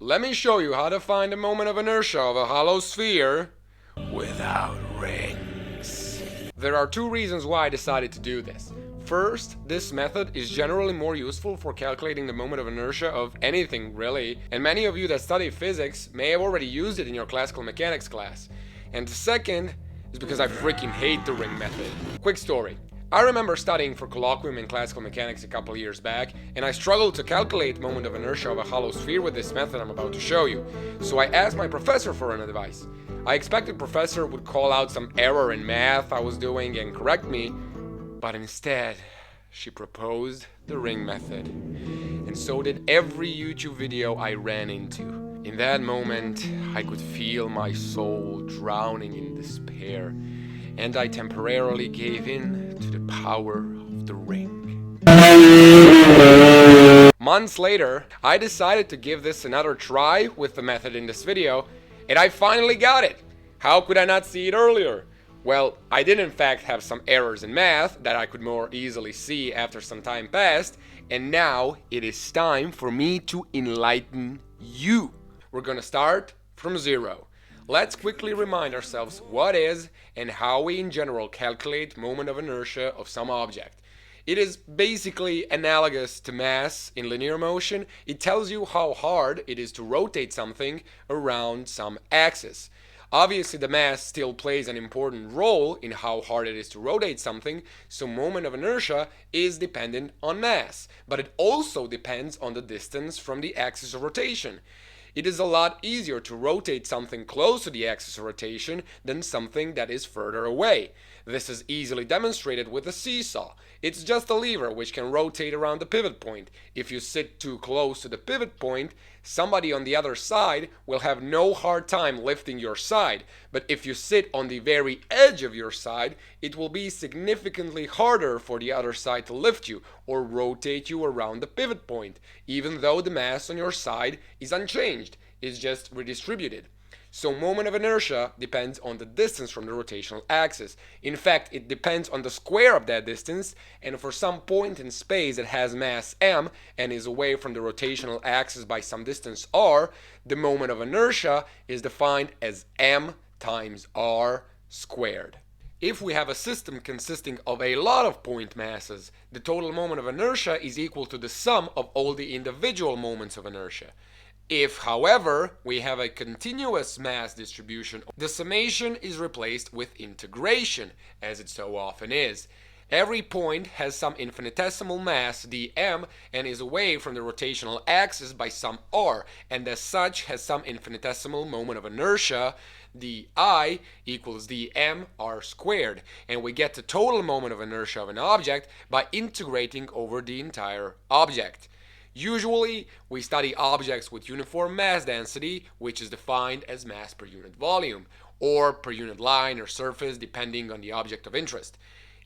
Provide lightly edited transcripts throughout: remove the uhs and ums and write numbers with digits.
Let me show you how to find the moment of inertia of a hollow sphere without rings. There are two reasons why I decided to do this. First, this method is generally more useful for calculating the moment of inertia of anything really, and many of you that study physics may have already used it in your classical mechanics class. And second is because I freaking hate the ring method. Quick story. I remember studying for colloquium in classical mechanics a couple years back, and I struggled to calculate moment of inertia of a hollow sphere with this method I'm about to show you. So I asked my professor for an advice. I expected professor would call out some error in math I was doing and correct me, but instead, she proposed the ring method. And so did every YouTube video I ran into. In that moment, I could feel my soul drowning in despair, and I temporarily gave in to the power of the ring. Months later, I decided to give this another try with the method in this video, and I finally got it! How could I not see it earlier? Well, I did in fact have some errors in math that I could more easily see after some time passed, and now it is time for me to enlighten you. We're gonna start from zero. Let's quickly remind ourselves what is and how we in general calculate moment of inertia of some object. It is basically analogous to mass in linear motion. It tells you how hard it is to rotate something around some axis. Obviously, the mass still plays an important role in how hard it is to rotate something, so moment of inertia is dependent on mass, but it also depends on the distance from the axis of rotation. It is a lot easier to rotate something close to the axis of rotation than something that is further away. This is easily demonstrated with a seesaw. It's just a lever which can rotate around the pivot point. If you sit too close to the pivot point, somebody on the other side will have no hard time lifting your side. But if you sit on the very edge of your side, it will be significantly harder for the other side to lift you or rotate you around the pivot point, even though the mass on your side is unchanged, it's just redistributed. So moment of inertia depends on the distance from the rotational axis. In fact, it depends on the square of that distance, and for some point in space that has mass m and is away from the rotational axis by some distance r, the moment of inertia is defined as m times r squared. If we have a system consisting of a lot of point masses, the total moment of inertia is equal to the sum of all the individual moments of inertia. If, however, we have a continuous mass distribution, the summation is replaced with integration, as it so often is. Every point has some infinitesimal mass dm and is away from the rotational axis by some r, and as such has some infinitesimal moment of inertia, di equals dm r squared, and we get the total moment of inertia of an object by integrating over the entire object. Usually, we study objects with uniform mass density, which is defined as mass per unit volume, or per unit line or surface, depending on the object of interest.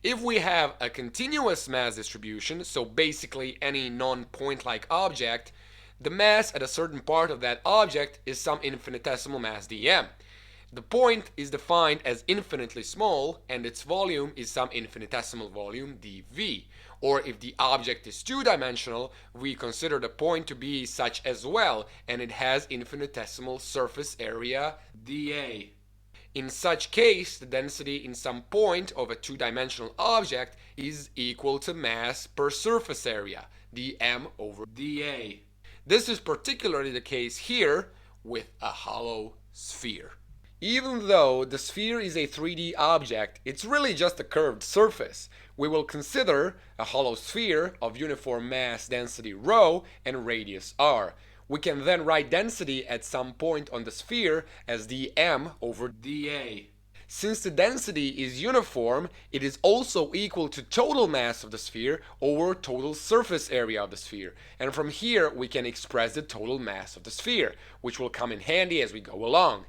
If we have a continuous mass distribution, so basically any non-point-like object, the mass at a certain part of that object is some infinitesimal mass dm. The point is defined as infinitely small, and its volume is some infinitesimal volume dv. Or if the object is two-dimensional, we consider the point to be such as well, and it has infinitesimal surface area dA. In such case, the density in some point of a two-dimensional object is equal to mass per surface area, dm over dA. This is particularly the case here with a hollow sphere. Even though the sphere is a 3D object, it's really just a curved surface. We will consider a hollow sphere of uniform mass density ρ and radius r. We can then write density at some point on the sphere as dm over dA. Since the density is uniform, it is also equal to total mass of the sphere over total surface area of the sphere. And from here we can express the total mass of the sphere, which will come in handy as we go along.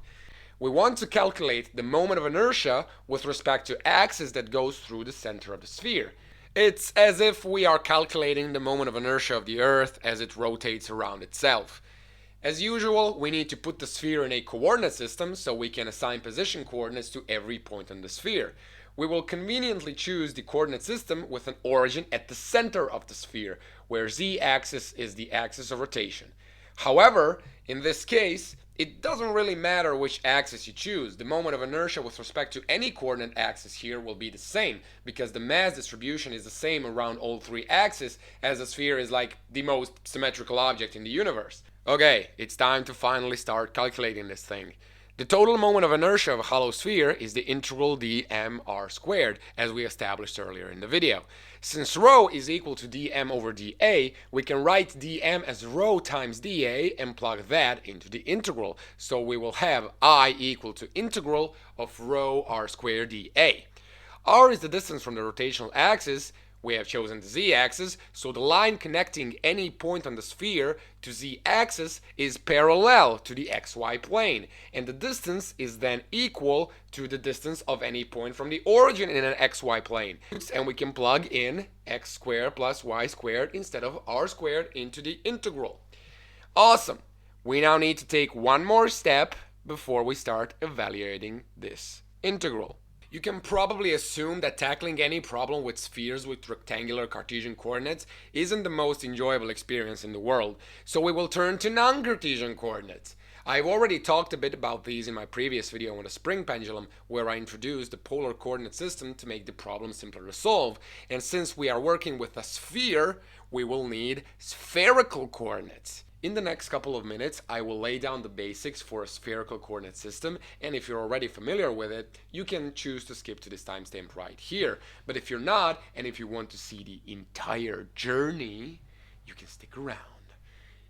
We want to calculate the moment of inertia with respect to axis that goes through the center of the sphere. It's as if we are calculating the moment of inertia of the Earth as it rotates around itself. As usual, we need to put the sphere in a coordinate system so we can assign position coordinates to every point on the sphere. We will conveniently choose the coordinate system with an origin at the center of the sphere, where z-axis is the axis of rotation. However, in this case, it doesn't really matter which axis you choose. The moment of inertia with respect to any coordinate axis here will be the same, because the mass distribution is the same around all three axes, as the sphere is like the most symmetrical object in the universe. Okay, it's time to finally start calculating this thing. The total moment of inertia of a hollow sphere is the integral dmr squared, as we established earlier in the video. Since rho is equal to dm over dA, we can write dm as rho times dA and plug that into the integral. So we will have I equal to integral of rho r squared dA. R is the distance from the rotational axis. We have chosen the z-axis, so the line connecting any point on the sphere to z-axis is parallel to the xy plane, and the distance is then equal to the distance of any point from the origin in an xy plane. And we can plug in x squared plus y squared instead of r squared into the integral. Awesome! We now need to take one more step before we start evaluating this integral. You can probably assume that tackling any problem with spheres with rectangular Cartesian coordinates isn't the most enjoyable experience in the world, so we will turn to non-Cartesian coordinates. I've already talked a bit about these in my previous video on the spring pendulum, where I introduced the polar coordinate system to make the problem simpler to solve, and since we are working with a sphere, we will need spherical coordinates. In the next couple of minutes, I will lay down the basics for a spherical coordinate system, and if you're already familiar with it, you can choose to skip to this timestamp right here. But if you're not, and if you want to see the entire journey, you can stick around.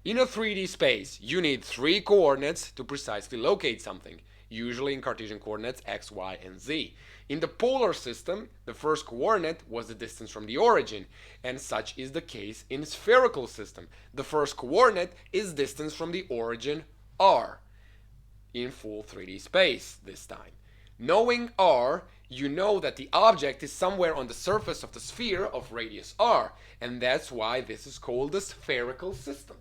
In a 3D space, you need 3 coordinates to precisely locate something, usually in Cartesian coordinates x, y, and z. In the polar system, the first coordinate was the distance from the origin, and such is the case in spherical system. The first coordinate is distance from the origin r, in full 3D space this time. Knowing r, you know that the object is somewhere on the surface of the sphere of radius r, and that's why this is called the spherical system.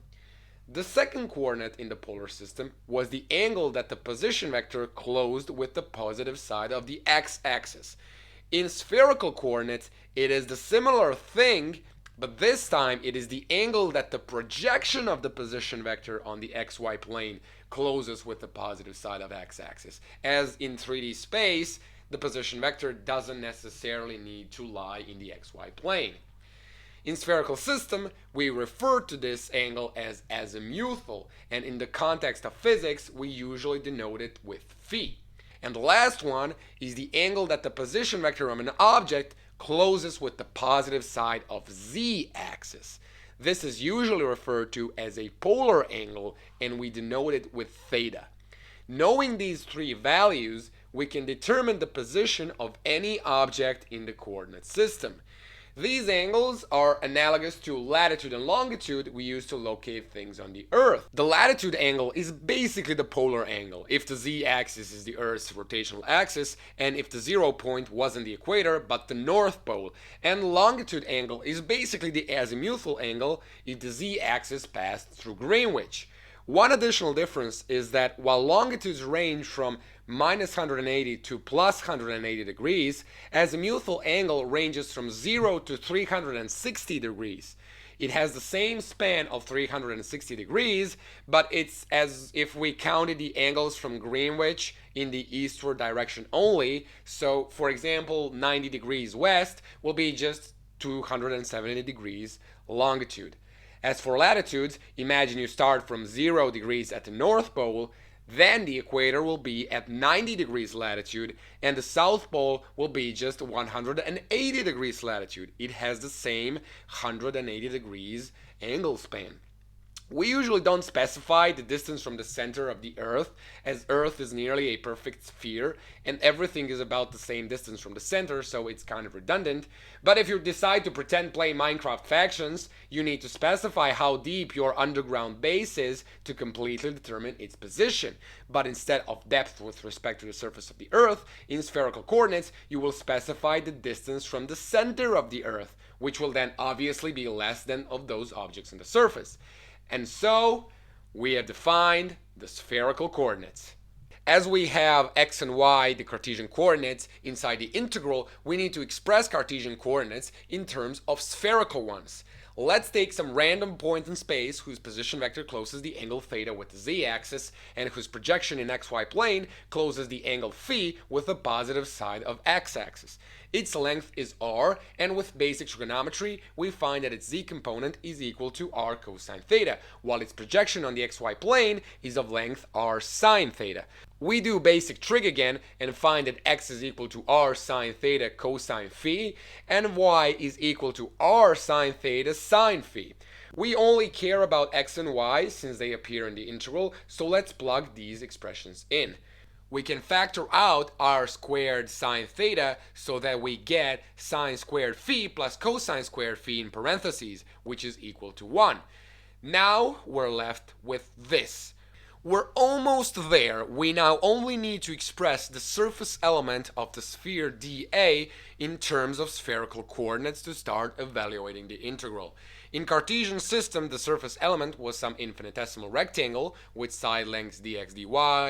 The second coordinate in the polar system was the angle that the position vector closed with the positive side of the x-axis. In spherical coordinates, it is the similar thing, but this time it is the angle that the projection of the position vector on the xy plane closes with the positive side of x-axis. As in 3D space, the position vector doesn't necessarily need to lie in the xy plane. In spherical system, we refer to this angle as azimuthal, and in the context of physics, we usually denote it with phi. And the last one is the angle that the position vector of an object closes with the positive side of z-axis. This is usually referred to as a polar angle, and we denote it with theta. Knowing these 3 values, we can determine the position of any object in the coordinate system. These angles are analogous to latitude and longitude we use to locate things on the Earth. The latitude angle is basically the polar angle, if the z-axis is the Earth's rotational axis, and if the 0 point wasn't the equator but the North Pole. And longitude angle is basically the azimuthal angle if the z-axis passed through Greenwich. One additional difference is that while longitudes range from minus 180 to plus 180 degrees, azimuthal angle ranges from 0 to 360 degrees. It has the same span of 360 degrees, but it's as if we counted the angles from Greenwich in the eastward direction only. So, for example, 90 degrees west will be just 270 degrees longitude. As for latitudes, imagine you start from 0 degrees at the North Pole, then the equator will be at 90 degrees latitude, and the South Pole will be just 180 degrees latitude. It has the same 180 degrees angle span. We usually don't specify the distance from the center of the Earth, as Earth is nearly a perfect sphere and everything is about the same distance from the center, so it's kind of redundant. But if you decide to pretend play Minecraft factions, you need to specify how deep your underground base is to completely determine its position. But instead of depth with respect to the surface of the Earth, in spherical coordinates, you will specify the distance from the center of the Earth, which will then obviously be less than of those objects on the surface. And so, we have defined the spherical coordinates. As we have x and y, the Cartesian coordinates, inside the integral, we need to express Cartesian coordinates in terms of spherical ones. Let's take some random point in space whose position vector closes the angle theta with the z-axis and whose projection in xy plane closes the angle phi with the positive side of x-axis. Its length is r, and with basic trigonometry, we find that its z component is equal to r cosine theta, while its projection on the xy plane is of length r sine theta. We do basic trig again and find that x is equal to r sine theta cosine phi and y is equal to r sine theta sine phi. We only care about x and y since they appear in the integral, so let's plug these expressions in. We can factor out r squared sine theta so that we get sine squared phi plus cosine squared phi in parentheses, which is equal to 1. Now we're left with this. We're almost there. We now only need to express the surface element of the sphere dA in terms of spherical coordinates to start evaluating the integral. In Cartesian system, the surface element was some infinitesimal rectangle with side lengths dx dy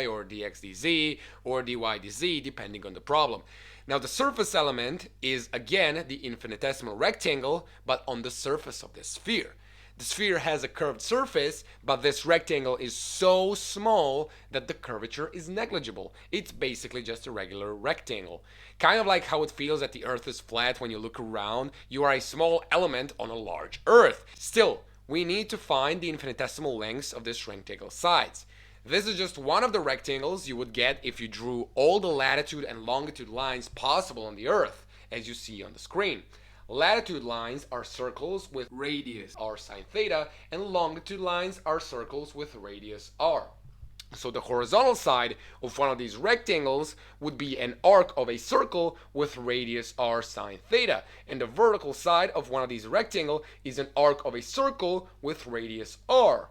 or dx dz or dy dz depending on the problem. Now the surface element is again the infinitesimal rectangle but on the surface of the sphere. The sphere has a curved surface, but this rectangle is so small that the curvature is negligible. It's basically just a regular rectangle. Kind of like how it feels that the Earth is flat when you look around. You are a small element on a large Earth. Still, we need to find the infinitesimal lengths of this rectangle sides. This is just one of the rectangles you would get if you drew all the latitude and longitude lines possible on the Earth, as you see on the screen. Latitude lines are circles with radius r sine theta, and longitude lines are circles with radius r. So the horizontal side of one of these rectangles would be an arc of a circle with radius r sine theta, and the vertical side of one of these rectangles is an arc of a circle with radius r.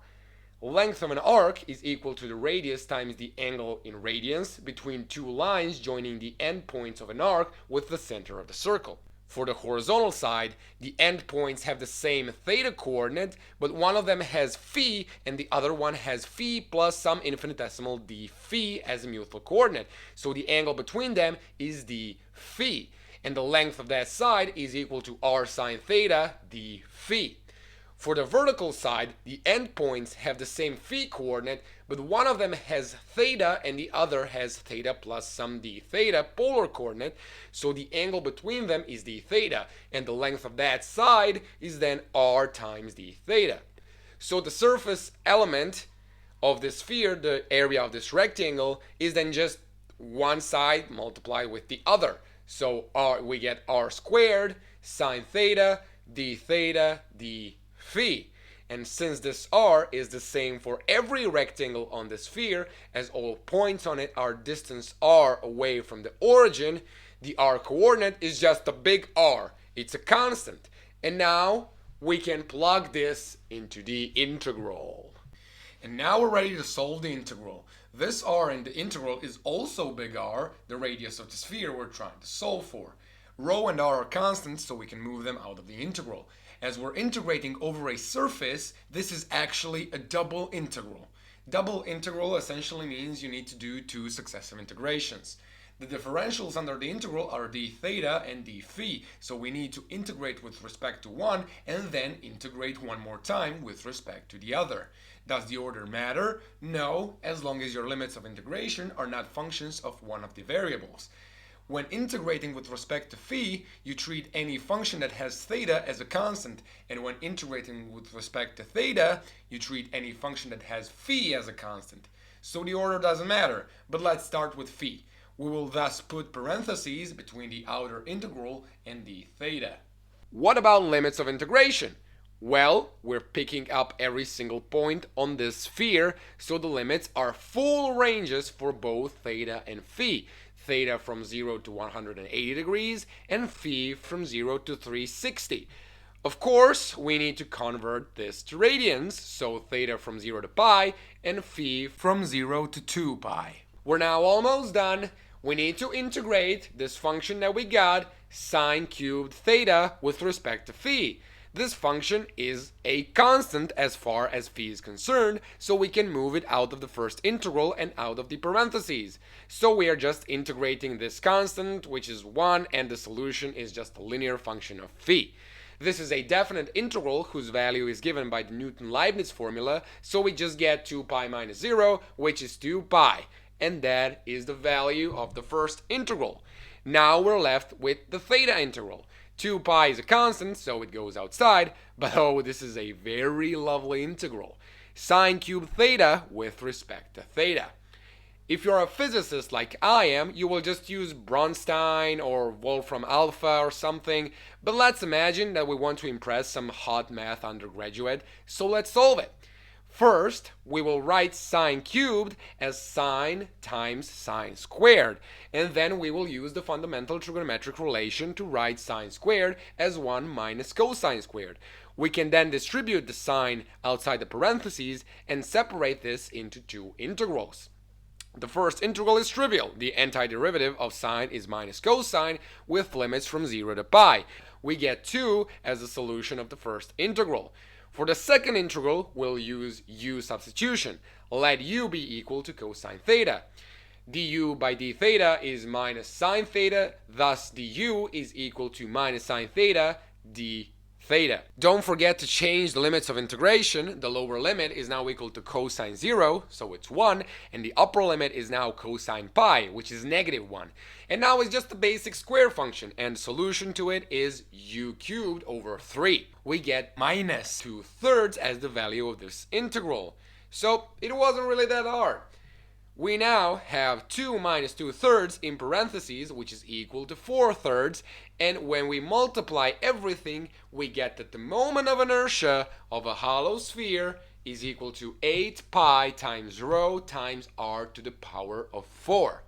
Length of an arc is equal to the radius times the angle in radians between two lines joining the endpoints of an arc with the center of the circle. For the horizontal side, the endpoints have the same theta coordinate, but one of them has phi and the other one has phi plus some infinitesimal d phi as a mutual coordinate. So the angle between them is d phi, and the length of that side is equal to r sine theta d phi. For the vertical side, the endpoints have the same phi coordinate, but one of them has theta and the other has theta plus some d theta polar coordinate, so the angle between them is d theta, and the length of that side is then r times d theta. So the surface element of this sphere, the area of this rectangle, is then just one side multiplied with the other. So we get r squared sine theta d phi. And since this r is the same for every rectangle on the sphere, as all points on it are distance r away from the origin, the r coordinate is just a big R. It's a constant. And now we can plug this into the integral. And now we're ready to solve the integral. This r in the integral is also big R, the radius of the sphere we're trying to solve for. Rho and r are constants, so we can move them out of the integral. As we're integrating over a surface, this is actually a double integral. Double integral essentially means you need to do two successive integrations. The differentials under the integral are d theta and d phi, so we need to integrate with respect to one and then integrate one more time with respect to the other. Does the order matter? No, as long as your limits of integration are not functions of one of the variables. When integrating with respect to phi, you treat any function that has theta as a constant, and when integrating with respect to theta, you treat any function that has phi as a constant. So the order doesn't matter, but let's start with phi. We will thus put parentheses between the outer integral and the theta. What about limits of integration? Well, we're picking up every single point on this sphere, so the limits are full ranges for both theta and phi. Theta from 0 to 180 degrees and phi from 0 to 360. Of course, we need to convert this to radians, so theta from 0 to pi and phi from 0 to 2 pi. We're now almost done. We need to integrate this function that we got, sine cubed theta, with respect to phi. This function is a constant as far as phi is concerned, so we can move it out of the first integral and out of the parentheses. So we are just integrating this constant, which is 1, and the solution is just a linear function of phi. This is a definite integral whose value is given by the Newton-Leibniz formula, so we just get 2 pi minus 0, which is 2 pi. And that is the value of the first integral. Now we're left with the theta integral. 2 pi is a constant, so it goes outside, but oh, this is a very lovely integral. Sine cubed theta with respect to theta. If you're a physicist like I am, you will just use Bronstein or Wolfram Alpha or something, but let's imagine that we want to impress some hot math undergraduate, so let's solve it. First, we will write sine cubed as sine times sine squared, and then we will use the fundamental trigonometric relation to write sine squared as 1 minus cosine squared. We can then distribute the sine outside the parentheses and separate this into two integrals. The first integral is trivial. The antiderivative of sine is minus cosine with limits from 0 to pi. We get 2 as the solution of the first integral. For the second integral, we'll use u substitution. Let u be equal to cosine theta. Du by d theta is minus sine theta, thus du is equal to minus sine theta d theta. Don't forget to change the limits of integration. The lower limit is now equal to cosine 0, so it's 1, and the upper limit is now cosine pi, which is negative 1. And now it's just a basic square function, and the solution to it is u cubed over 3. We get minus 2/3 as the value of this integral. So it wasn't really that hard. We now have 2 minus 2/3 in parentheses, which is equal to 4/3, and when we multiply everything, we get that the moment of inertia of a hollow sphere is equal to 8 pi times rho times r to the power of 4.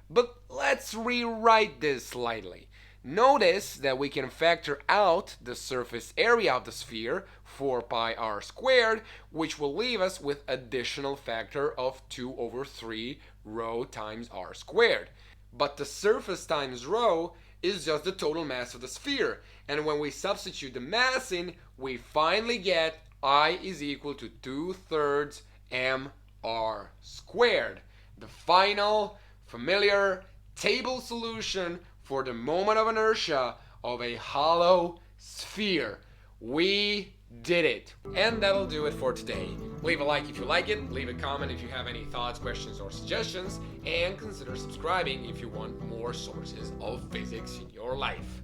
But let's rewrite this slightly. Notice that we can factor out the surface area of the sphere, 4 pi r squared, which will leave us with additional factor of 2 over 3 rho times r squared. But the surface times rho is just the total mass of the sphere, and when we substitute the mass in, we finally get I is equal to 2/3 mr squared. The final, familiar table solution for the moment of inertia of a hollow sphere. We did it. And that'll do it for today. Leave a like if you like it, leave a comment if you have any thoughts, questions, or suggestions, and consider subscribing if you want more sources of physics in your life.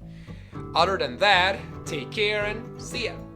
Other than that, take care and see ya!